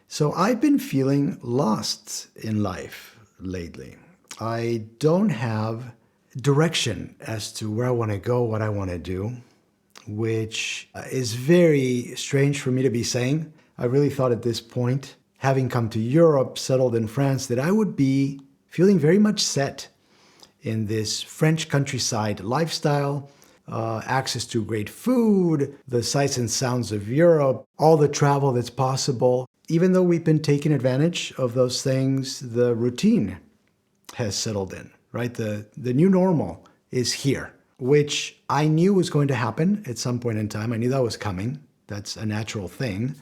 So I've been feeling lost in life lately. I don't have direction as to where I want to go, what I want to do, which is very strange for me to be saying. I really thought at this point, having come to Europe, settled in France, that I would be feeling very much set in this French countryside lifestyle, access to great food, the sights and sounds of Europe, all the travel that's possible. Even though we've been taking advantage of those things, the routine has settled in, right? The new normal is here, which I knew was going to happen at some point in time. I knew that was coming. That's a natural thing.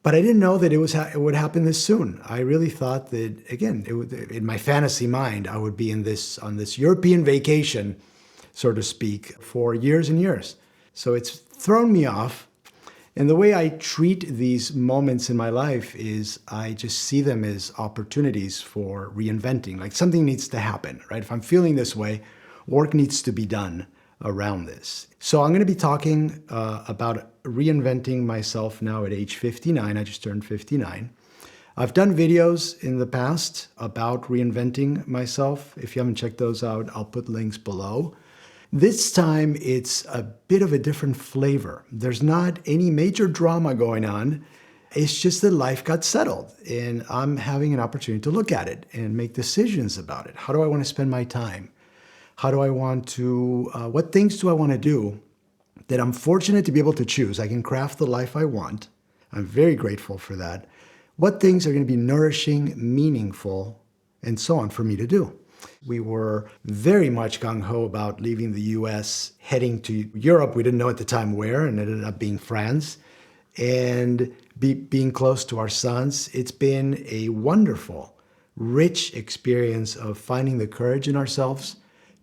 But I didn't know that it would happen this soon. I really thought that, again, in my fantasy mind, I would be on this European vacation, so to speak, for years and years. So it's thrown me off. And the way I treat these moments in my life is I just see them as opportunities for reinventing. Like something needs to happen, right? If I'm feeling this way, work needs to be done around this. So I'm going to be talking about reinventing myself now at age 59. I just turned 59. I've done videos in the past about reinventing myself. If you haven't checked those out, I'll put links below. This time, it's a bit of a different flavor. There's not any major drama going on. It's just that life got settled, and I'm having an opportunity to look at it and make decisions about it. How do I want to spend my time? How do I want to, what things do I want to do that I'm fortunate to be able to choose? I can craft the life I want. I'm very grateful for that. What things are going to be nourishing, meaningful, and so on for me to do? We were very much gung-ho about leaving the US, heading to Europe. We didn't know at the time where, and it ended up being France, and being close to our sons. It's been a wonderful, rich experience of finding the courage in ourselves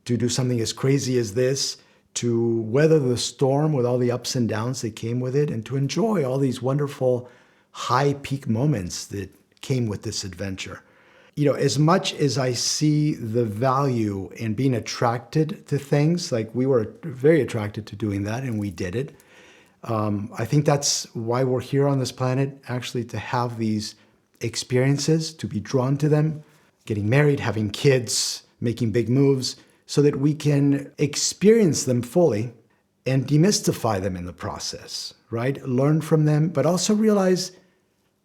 to do something as crazy as this, to weather the storm with all the ups and downs that came with it, and to enjoy all these wonderful high peak moments that came with this adventure. You know, as much as I see the value in being attracted to things, like we were very attracted to doing that and we did it. I think that's why we're here on this planet, actually, to have these experiences, to be drawn to them, getting married, having kids, making big moves, so that we can experience them fully and demystify them in the process, right? Learn from them, but also realize,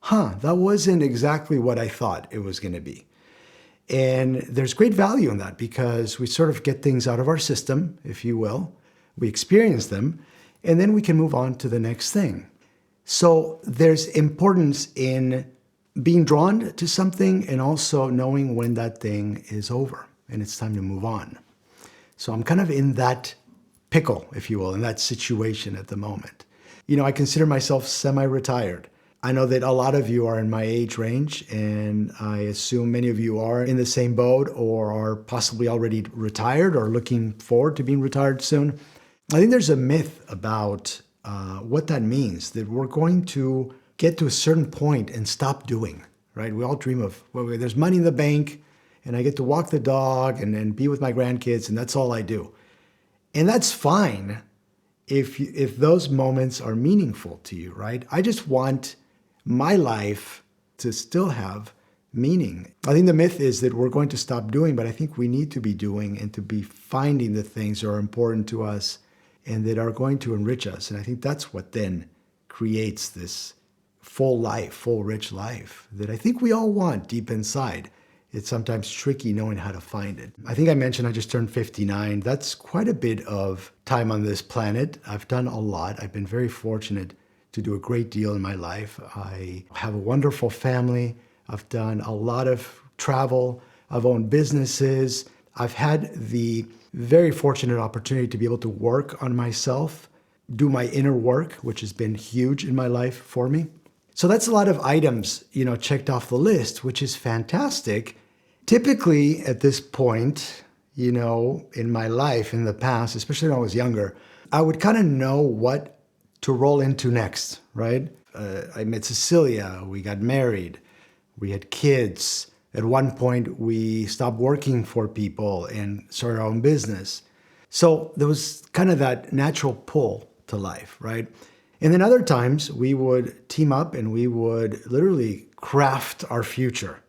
that wasn't exactly what I thought it was going to be. And there's great value in that because we sort of get things out of our system, if you will. We experience them, and then we can move on to the next thing. So there's importance in being drawn to something and also knowing when that thing is over and it's time to move on. So I'm kind of in that pickle, if you will, in that situation at the moment. You know, I consider myself semi-retired. I know that a lot of you are in my age range, and I assume many of you are in the same boat or are possibly already retired or looking forward to being retired soon. I think there's a myth about what that means, that we're going to get to a certain point and stop doing, right? We all dream of, well, there's money in the bank, and I get to walk the dog and be with my grandkids, and that's all I do. And that's fine if those moments are meaningful to you, right? I just want my life to still have meaning. I think the myth is that we're going to stop doing, but I think we need to be doing and to be finding the things that are important to us and that are going to enrich us. And I think that's what then creates this full life, full, rich life that I think we all want deep inside. It's sometimes tricky knowing how to find it. I think I mentioned I just turned 59. That's quite a bit of time on this planet. I've done a lot. I've been very fortunate to do a great deal in my life. I have a wonderful family. I've done a lot of travel. I've owned businesses. I've had the very fortunate opportunity to be able to work on myself, do my inner work, which has been huge in my life for me. So that's a lot of items, checked off the list, which is fantastic. Typically at this point, in my life in the past, especially when I was younger, I would kind of know what to roll into next, right? I met Cecilia, we got married, we had kids. At one point, we stopped working for people and started our own business. So there was kind of that natural pull to life, right? And then other times we would team up and we would literally craft our future.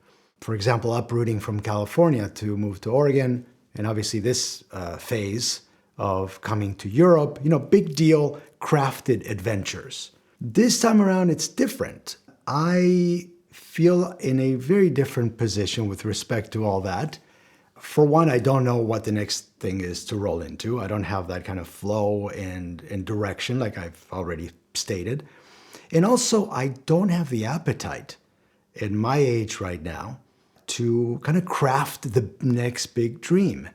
For example, uprooting from California to move to Oregon, and obviously this phase of coming to Europe, big deal, crafted adventures. This time around, it's different. I feel in a very different position with respect to all that. For one, I don't know what the next thing is to roll into. I don't have that kind of flow and direction like I've already stated. And also, I don't have the appetite at my age right now to kind of craft the next big dream.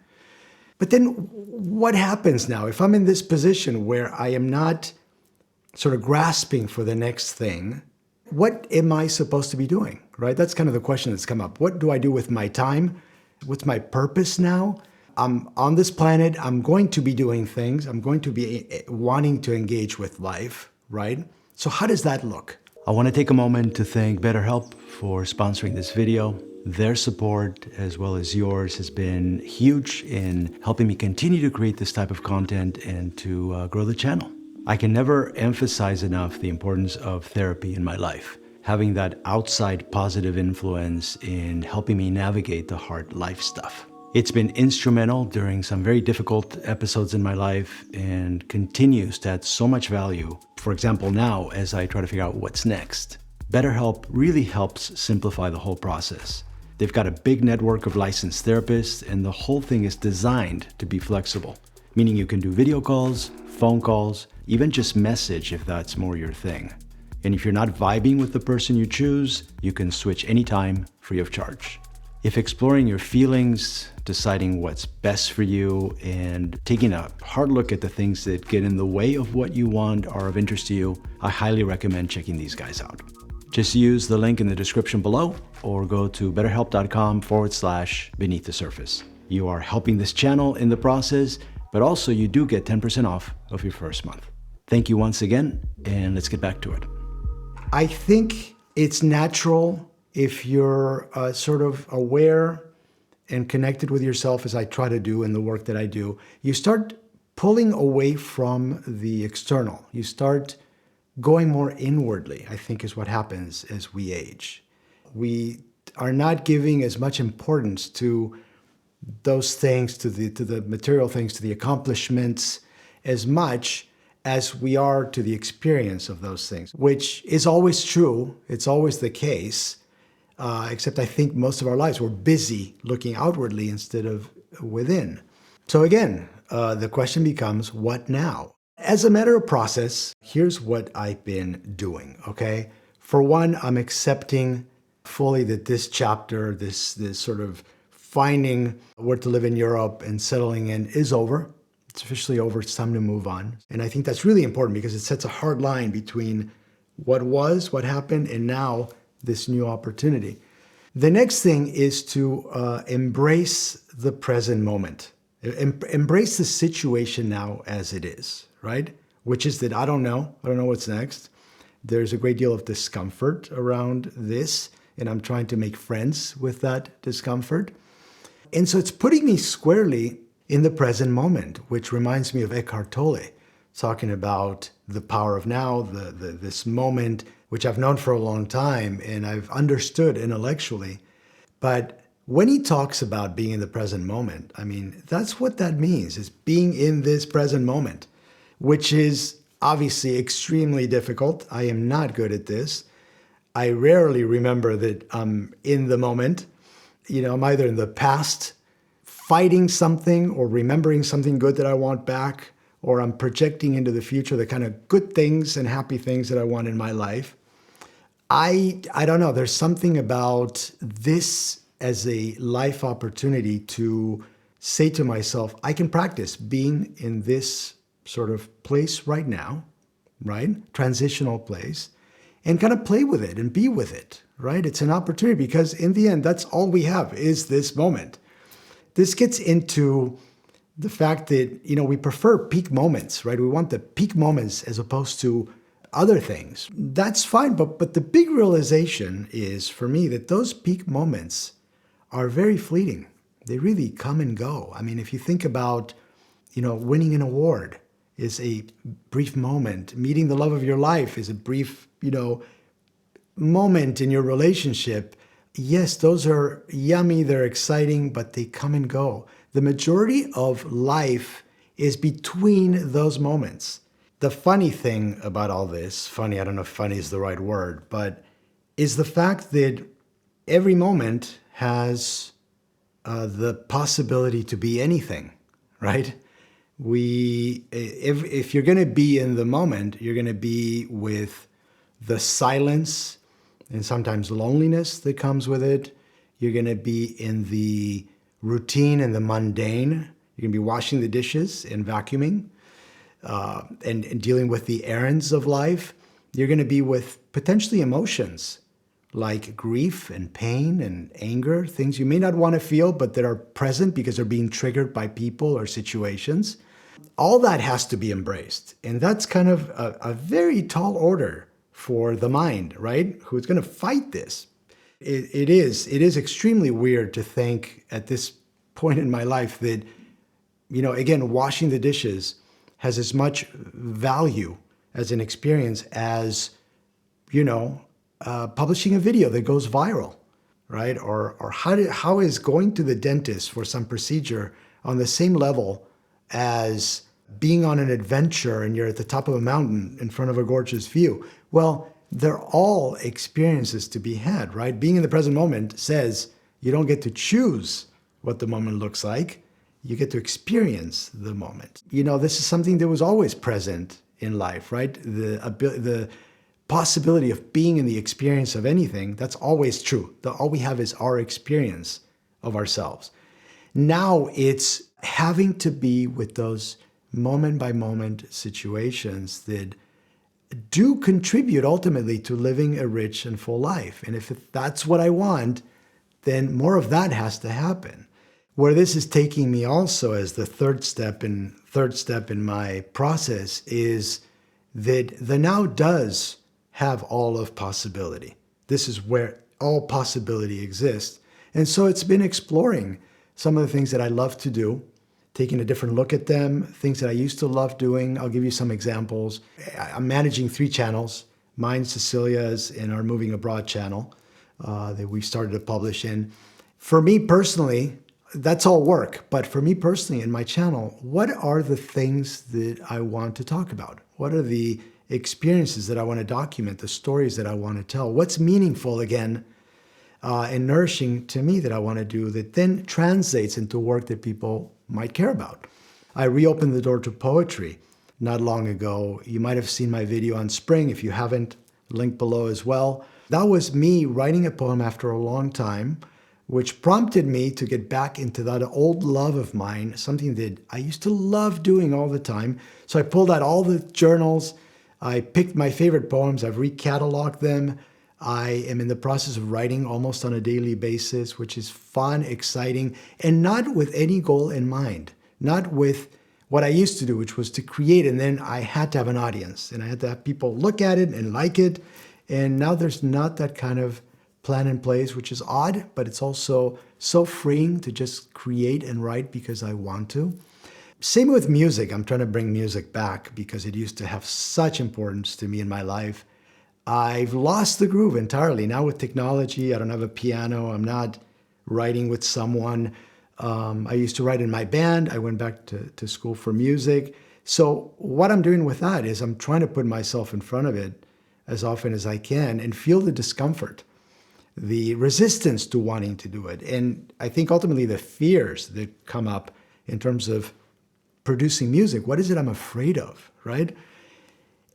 But then what happens now if I'm in this position where I am not sort of grasping for the next thing? What am I supposed to be doing, right? That's kind of the question that's come up. What do I do with my time? What's my purpose now? I'm on this planet. I'm going to be doing things. I'm going to be wanting to engage with life, right? So how does that look? I want to take a moment to thank BetterHelp for sponsoring this video. Their support, as well as yours, has been huge in helping me continue to create this type of content and to grow the channel. I can never emphasize enough the importance of therapy in my life. Having that outside positive influence in helping me navigate the hard life stuff. It's been instrumental during some very difficult episodes in my life and continues to add so much value. For example, now as I try to figure out what's next. BetterHelp really helps simplify the whole process. They've got a big network of licensed therapists and the whole thing is designed to be flexible, meaning you can do video calls, phone calls, even just message if that's more your thing. And if you're not vibing with the person you choose, you can switch anytime free of charge. If exploring your feelings, deciding what's best for you, and taking a hard look at the things that get in the way of what you want are of interest to you, I highly recommend checking these guys out. Just use the link in the description below or go to betterhelp.com/beneath the surface. You are helping this channel in the process, but also you do get 10% off of your first month. Thank you once again, and let's get back to it. I think it's natural if you're sort of aware and connected with yourself, as I try to do in the work that I do, you start pulling away from the external. You start going more inwardly, I think is what happens as we age. We are not giving as much importance to those things, to the material things, to the accomplishments, as much as we are to the experience of those things, which is always true. It's always the case, except I think most of our lives we're busy looking outwardly instead of within. So again, the question becomes, what now? As a matter of process, here's what I've been doing, okay? For one, I'm accepting fully that this chapter, this sort of finding where to live in Europe and settling in is over. It's officially over. It's time to move on. And I think that's really important because it sets a hard line between what was, what happened, and now this new opportunity. The next thing is to embrace the present moment. Embrace the situation now as it is, right? Which is that I don't know what's next. There's a great deal of discomfort around this, and I'm trying to make friends with that discomfort. And so it's putting me squarely in the present moment, which reminds me of Eckhart Tolle, talking about the power of now, this moment, which I've known for a long time and I've understood intellectually. But when he talks about being in the present moment, I mean, that's what that means, is being in this present moment, which is obviously extremely difficult. I am not good at this. I rarely remember that I'm in the moment. I'm either in the past fighting something or remembering something good that I want back, or I'm projecting into the future the kind of good things and happy things that I want in my life. I don't know. There's something about this as a life opportunity to say to myself, I can practice being in this sort of place right now, right? Transitional place, and kind of play with it and be with it, right? It's an opportunity because in the end, that's all we have is this moment. This gets into the fact that, we prefer peak moments, right? We want the peak moments as opposed to other things. That's fine, but the big realization is for me that those peak moments are very fleeting. They really come and go. I mean, if you think about, winning an award, is a brief moment. Meeting the love of your life is a brief, moment in your relationship. Yes, those are yummy, they're exciting, but they come and go. The majority of life is between those moments. The funny thing about all this, funny, I don't know if funny is the right word, but is the fact that every moment has the possibility to be anything, right? If you're going to be in the moment, you're going to be with the silence and sometimes loneliness that comes with it. You're going to be in the routine and the mundane. You're going to be washing the dishes and vacuuming and dealing with the errands of life. You're going to be with potentially emotions like grief and pain and anger, things you may not want to feel, but that are present because they're being triggered by people or situations. All that has to be embraced. And that's kind of a very tall order for the mind, right? Who's going to fight this? It is extremely weird to think at this point in my life that, again, washing the dishes has as much value as an experience as, publishing a video that goes viral, right? Or how is going to the dentist for some procedure on the same level as being on an adventure and you're at the top of a mountain in front of a gorgeous view? Well, they're all experiences to be had, right? Being in the present moment says you don't get to choose what the moment looks like. You get to experience the moment. This is something that was always present in life, right? The possibility of being in the experience of anything, that's always true. All we have is our experience of ourselves. Now it's having to be with those moment by moment situations that do contribute ultimately to living a rich and full life. And if that's what I want, then more of that has to happen. Where this is taking me also as the third step in my process is that the now does have all of possibility. This is where all possibility exists. And so it's been exploring some of the things that I love to do, taking a different look at them, things that I used to love doing. I'll give you some examples. I'm managing 3 channels, mine, Cecilia's, and our Moving Abroad channel that we started to publish in. For me personally, that's all work. But for me personally in my channel, what are the things that I want to talk about? What are the experiences that I want to document, the stories that I want to tell? What's meaningful again and nourishing to me that I want to do that then translates into work that people might care about? I reopened the door to poetry not long ago. You might have seen my video on spring. If you haven't, link below as well. That was me writing a poem after a long time, which prompted me to get back into that old love of mine, something that I used to love doing all the time. So I pulled out all the journals. I picked my favorite poems. I've recatalogued them. I am in the process of writing almost on a daily basis, which is fun, exciting, and not with any goal in mind. Not with what I used to do, which was to create, and then I had to have an audience, and I had to have people look at it and like it. And now there's not that kind of plan in place, which is odd, but it's also so freeing to just create and write because I want to. Same with music. I'm trying to bring music back because it used to have such importance to me in my life. I've lost the groove entirely. Now with technology, I don't have a piano. I'm not writing with someone. I used to write in my band. I went back to school for music. So what I'm doing with that is I'm trying to put myself in front of it as often as I can and feel the discomfort, the resistance to wanting to do it. And I think ultimately the fears that come up in terms of producing music. What is it I'm afraid of, right?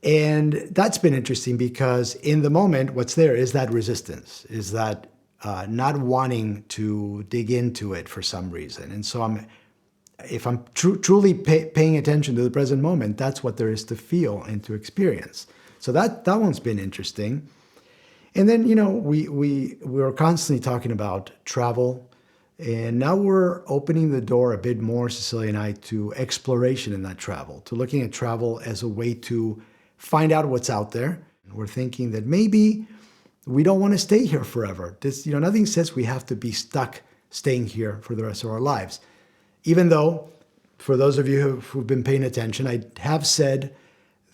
And that's been interesting because in the moment, what's there is that resistance, is that not wanting to dig into it for some reason. And so if I'm truly paying attention to the present moment, that's what there is to feel and to experience. So that one's been interesting. And then, we were constantly talking about travel, and now we're opening the door a bit more, Cecilia and I, to exploration in that travel, to looking at travel as a way to find out what's out there. We're thinking that maybe we don't want to stay here forever. Nothing says we have to be stuck staying here for the rest of our lives. Even though For those of you who've been paying attention, I have said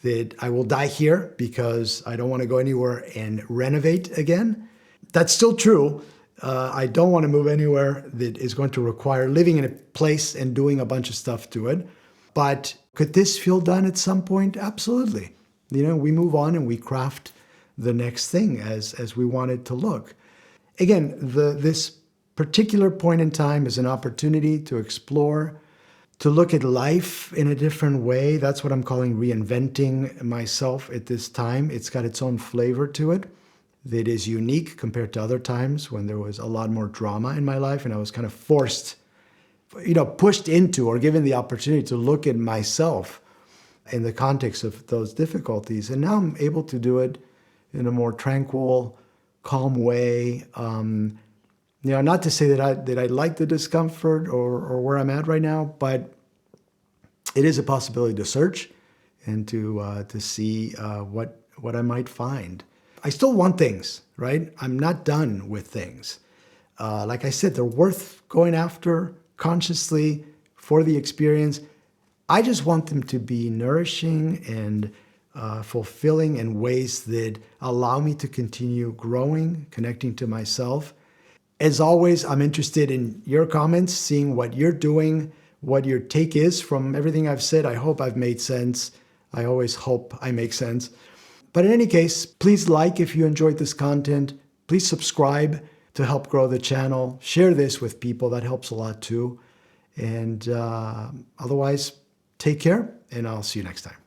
that I will die here because I don't want to go anywhere and renovate again. That's still true. I don't want to move anywhere that is going to require living in a place and doing a bunch of stuff to it. But could this feel done at some point? Absolutely. We move on and we craft the next thing as we want it to look. Again, this particular point in time is an opportunity to explore, to look at life in a different way. That's what I'm calling reinventing myself at this time. It's got its own flavor to it that is unique compared to other times when there was a lot more drama in my life and I was kind of forced, pushed into or given the opportunity to look at myself in the context of those difficulties. And now I'm able to do it in a more tranquil, calm way. Not to say that I like the discomfort or where I'm at right now, but it is a possibility to search and to see what I might find. I still want things, right? I'm not done with things. Like I said, they're worth going after consciously for the experience. I just want them to be nourishing and fulfilling in ways that allow me to continue growing, connecting to myself. As always, I'm interested in your comments, seeing what you're doing, what your take is from everything I've said. I hope I've made sense. I always hope I make sense. But in any case, please like if you enjoyed this content. Please subscribe to help grow the channel. Share this with people. That helps a lot too. And otherwise, take care, and I'll see you next time.